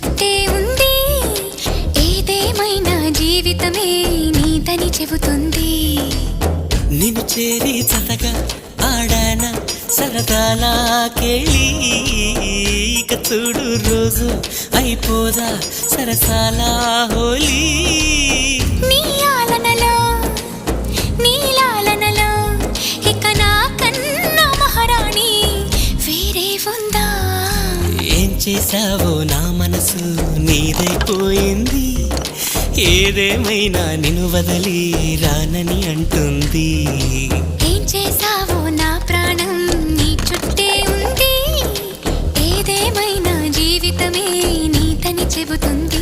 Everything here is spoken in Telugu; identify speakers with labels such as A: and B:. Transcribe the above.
A: చుట్టే ఉంది. ఏదేమైనా జీవితమే నీదని చెబుతుంది.
B: నిన్ను చేరి చతగా ఆడాన సరదాలా కేళి, ఇక చూడు రోజు అయిపోదా సరసాలా హోలీ.
A: నీ ఆలనలో నీ లాలనలో ఇక నా కన్నా మహారాణి వేరే ఉందా?
B: ఏం చేసావో నా మనసు నీదైపోయింది. ఏదేమైనా నిన్ను వదలి రానని అంటుంది.
A: ఏం చేసావో నా ప్రాణం నీ చుట్టే ఉంది. ఏదేమైనా జీవితమే నీదని చెబుతుంది.